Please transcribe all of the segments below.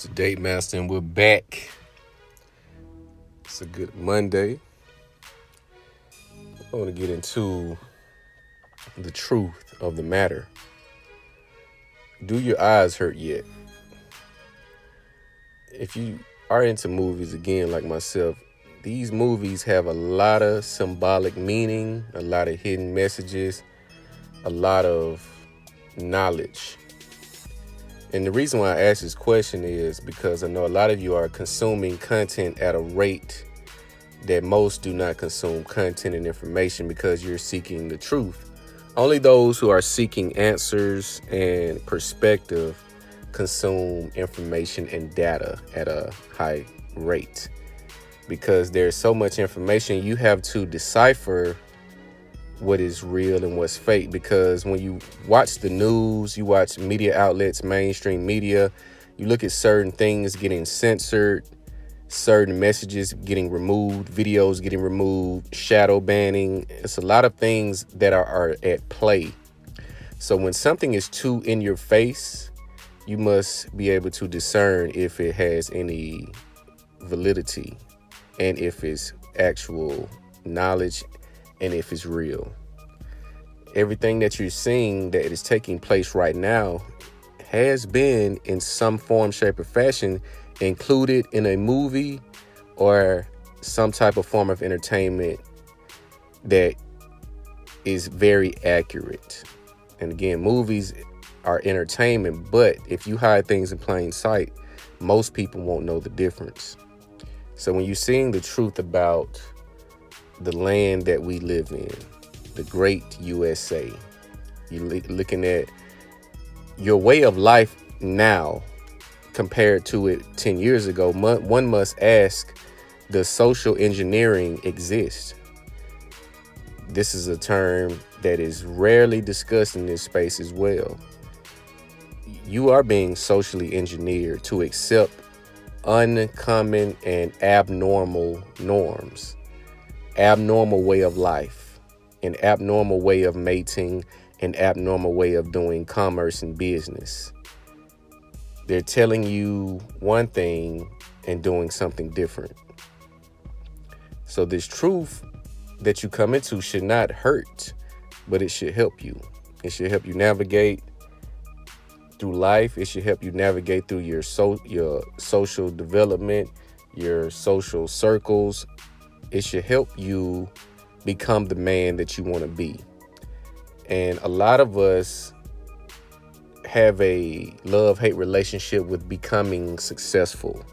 Mr. Date Master, and we're back. It's a good Monday. I want to get into the truth of the matter. Do your eyes hurt yet? If you are into movies, again, like myself, these movies have a lot of symbolic meaning, a lot of hidden messages, a lot of knowledge. And the reason why I ask this question is because I know a lot of you are consuming content at a rate that most do not consume content and information because you're seeking the truth. Only those who are seeking answers and perspective consume information and data at a high rate. Because there's so much information, you have to decipher what is real and what's fake. Because when you watch the news, you watch media outlets, mainstream media, you look at certain things getting censored, certain messages getting removed, videos getting removed, shadow banning. It's a lot of things that are at play. So when something is too in your face, you must be able to discern if it has any validity and if it's actual knowledge and if it's real. Everything that you're seeing that is taking place right now has been in some form, shape, or fashion included in a movie or some type of form of entertainment that is very accurate. And again, movies are entertainment, but if you hide things in plain sight, most people won't know the difference. So when you're seeing the truth about the land that we live in, the great USA, you're looking at your way of life now compared to it 10 years ago, one must ask, does social engineering exist? This is a term that is rarely discussed in this space as well. You are being socially engineered to accept uncommon and abnormal norms, abnormal way of life, an abnormal way of mating, an abnormal way of doing commerce and business. They're telling you one thing and doing something different. So this truth that you come into should not hurt, but it should help you. It should help you navigate through life. It should help you navigate through your social development, your social circles. It should help you become the man that you want to be. And a lot of us have a love-hate relationship with becoming successful.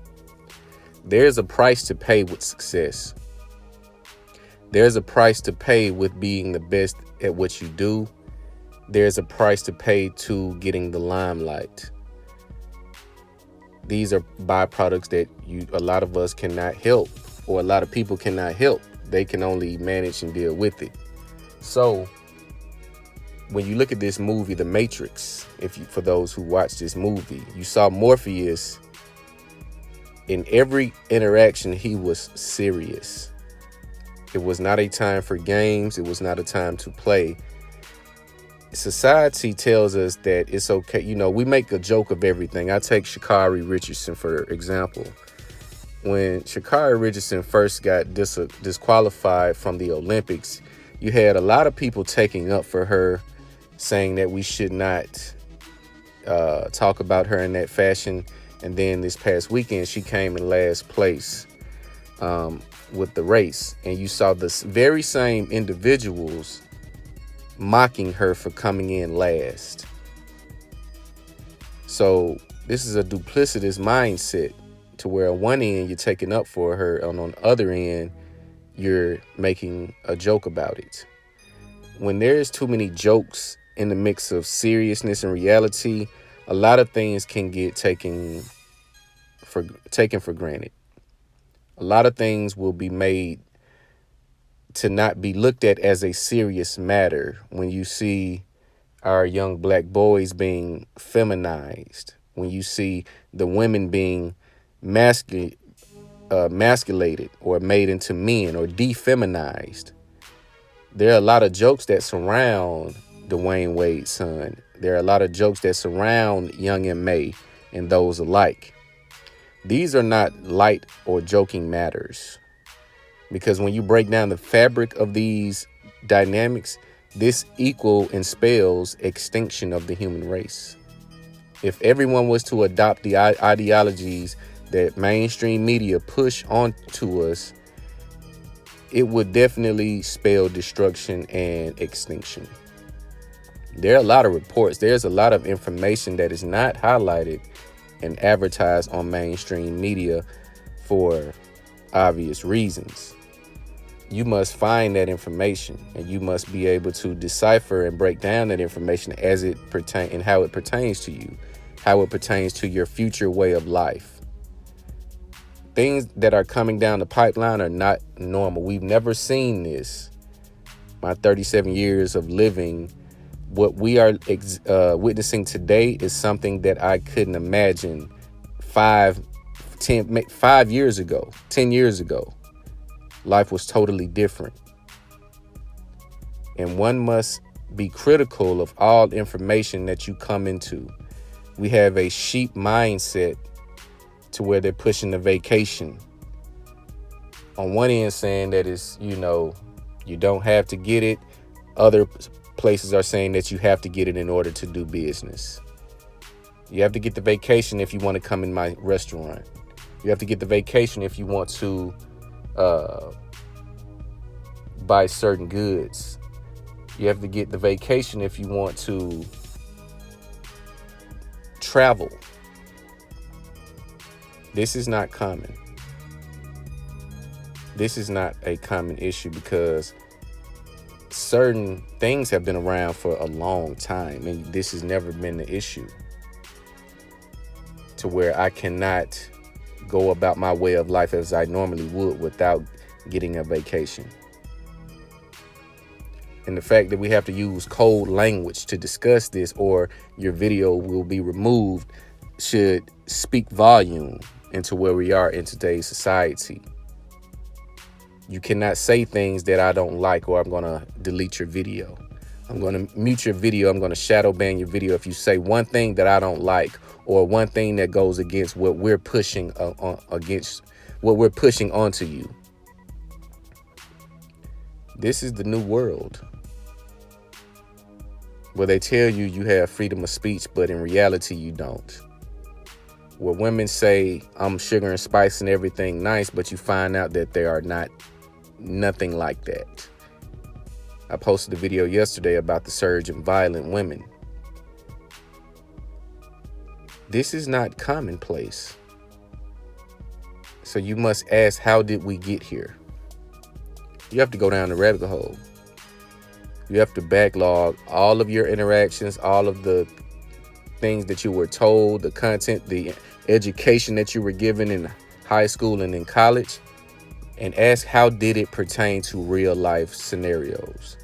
There's a price to pay with success. There's a price to pay with being the best at what you do. There's a price to pay to getting the limelight. These are byproducts that a lot of us cannot help, or a lot of people cannot help. They can only manage and deal with it. So when you look at this movie, The Matrix, for those who watch this movie, you saw Morpheus. In every interaction, he was serious. It was not a time for games. It was not a time to play. Society tells us that it's okay. You know, we make a joke of everything. I take Sha'Carri Richardson, for example. When Sha'Carri Richardson first got disqualified from the Olympics, you had a lot of people taking up for her, saying that we should not talk about her in that fashion. And then this past weekend, she came in last place with the race. And you saw the very same individuals mocking her for coming in last. So this is a duplicitous mindset to where on one end you're taking up for her, and on the other end you're making a joke about it. When there's too many jokes in the mix of seriousness and reality, a lot of things can get taken for granted. A lot of things will be made to not be looked at as a serious matter. When you see our young black boys being feminized, when you see the women being masculated or made into men or defeminized, there are a lot of jokes that surround Dwayne Wade's son. There are a lot of jokes that surround Young M.A. and those alike. These are not light or joking matters, because when you break down the fabric of these dynamics, this equal and spells extinction of the human race. If everyone was to adopt the ideologies that mainstream media push onto us, it would definitely spell destruction and extinction. There are a lot of reports. There's a lot of information that is not highlighted and advertised on mainstream media for obvious reasons. You must find that information, and you must be able to decipher and break down that information as it pertains and how it pertains to you, how it pertains to your future way of life. Things that are coming down the pipeline are not normal. We've never seen this. My 37 years of living, what we are witnessing today is something that I couldn't imagine 5 years ago, 10 years ago. Life was totally different. And one must be critical of all information that you come into. We have a sheep mindset to where they're pushing the vacation. On one end saying that it's, you don't have to get it. Other places are saying that you have to get it in order to do business. You have to get the vacation if you want to come in my restaurant. You have to get the vacation if you want to buy certain goods. You have to get the vacation if you want to travel. This is not common. This is not a common issue because certain things have been around for a long time, and this has never been the issue to where I cannot go about my way of life as I normally would without getting a vacation. And the fact that we have to use code language to discuss this, or your video will be removed, should speak volume into where we are in today's society. You cannot say things that I don't like, or I'm going to delete your video. I'm going to mute your video. I'm going to shadow ban your video if you say one thing that I don't like, or one thing that goes against what we're pushing onto you. This is the new world where they tell you you have freedom of speech, but in reality you don't. Where women say I'm sugar and spice and everything nice, but you find out that they are nothing like that. I posted a video yesterday about the surge in violent women. This is not commonplace. So you must ask, how did we get here? You have to go down the rabbit hole. You have to backlog all of your interactions, all of the things that you were told, the content, the education that you were given in high school and in college, and ask, how did it pertain to real life scenarios?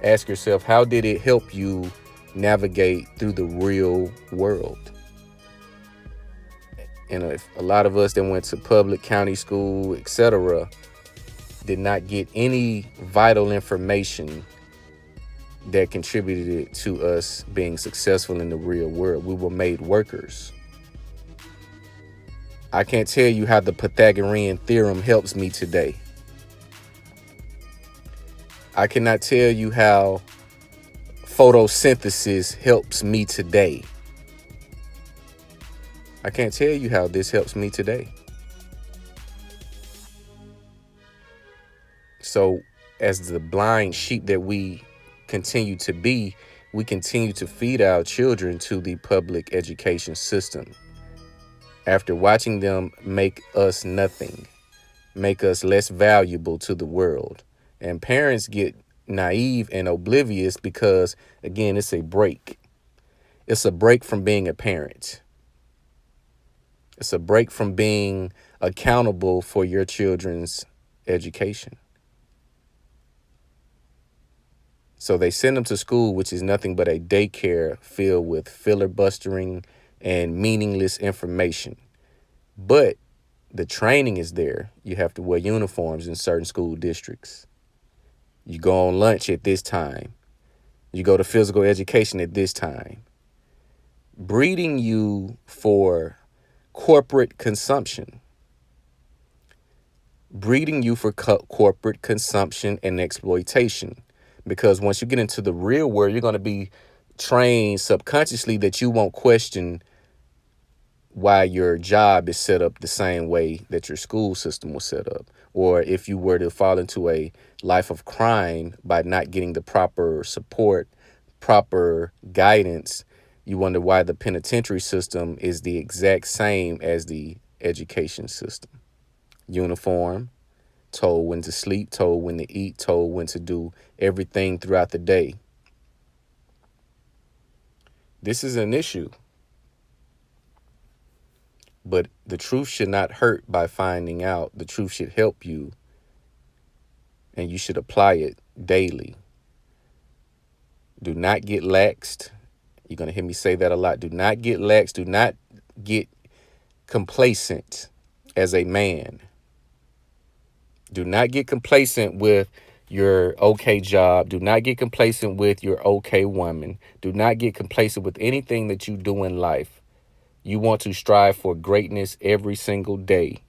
Ask yourself, how did it help you navigate through the real world? And if a lot of us that went to public county school, etc., did not get any vital information that contributed to us being successful in the real world. We were made workers. I can't tell you how the Pythagorean theorem helps me today. I cannot tell you how photosynthesis helps me today. I can't tell you how this helps me today. So, as the blind sheep that we continue to be, we continue to feed our children to the public education system. After watching them make us nothing, make us less valuable to the world. And parents get naive and oblivious because, again, it's a break. It's a break from being a parent. It's a break from being accountable for your children's education. So they send them to school, which is nothing but a daycare filled with filibustering and meaningless information. But the training is there. You have to wear uniforms in certain school districts. You go on lunch at this time. You go to physical education at this time. Breeding you for corporate consumption, breeding you for corporate consumption and exploitation. Because once you get into the real world, you're going to be trained subconsciously that you won't question why your job is set up the same way that your school system was set up. Or if you were to fall into a life of crime by not getting the proper support, proper guidance, you wonder why the penitentiary system is the exact same as the education system. Uniform, told when to sleep, told when to eat, told when to do everything throughout the day. This is an issue, but the truth should not hurt by finding out. The truth should help you, and you should apply it daily. Do not get laxed. You're going to hear me say that a lot. Do not get lax. Do not get complacent as a man. Do not get complacent with your okay job. Do not get complacent with your okay woman. Do not get complacent with anything that you do in life. You want to strive for greatness every single day.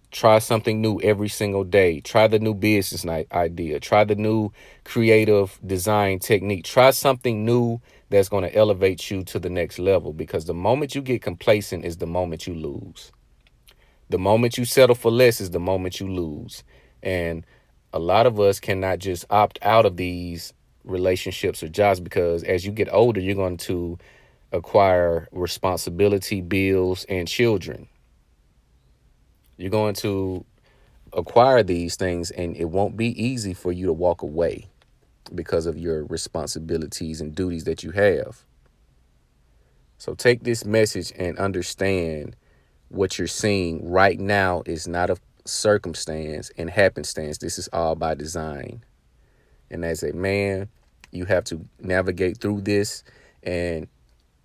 Try something new every single day. Try the new business idea. Try the new creative design technique. Try something new that's going to elevate you to the next level, because the moment you get complacent is the moment you lose. The moment you settle for less is the moment you lose. And a lot of us cannot just opt out of these relationships or jobs, because as you get older, you're going to acquire responsibility, bills, and children. You're going to acquire these things, and it won't be easy for you to walk away because of your responsibilities and duties that you have. So take this message and understand what you're seeing right now is not a circumstance and happenstance. This is all by design. And as a man, you have to navigate through this and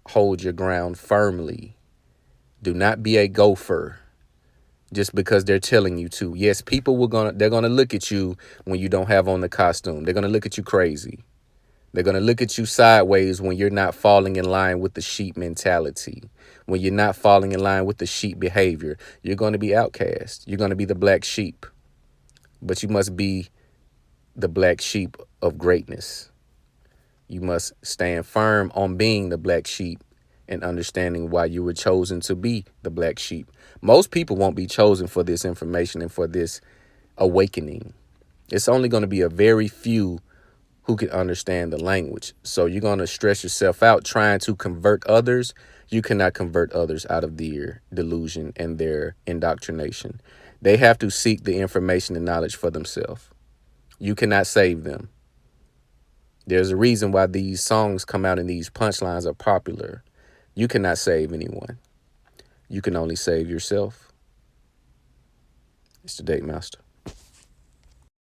hold your ground firmly. Do not be a gopher just because they're telling you to. Yes, people they're gonna look at you when you don't have on the costume. They're gonna look at you crazy. They're gonna look at you sideways when you're not falling in line with the sheep mentality. When you're not falling in line with the sheep behavior, you're gonna be outcast. You're gonna be the black sheep. But you must be the black sheep of greatness. You must stand firm on being the black sheep and understanding why you were chosen to be the black sheep. Most people won't be chosen for this information and for this awakening. It's only going to be a very few who can understand the language. So you're going to stress yourself out trying to convert others. You cannot convert others out of their delusion and their indoctrination. They have to seek the information and knowledge for themselves. You cannot save them. There's a reason why these songs come out and these punchlines are popular. You cannot save anyone. You can only save yourself. It's the Date Master.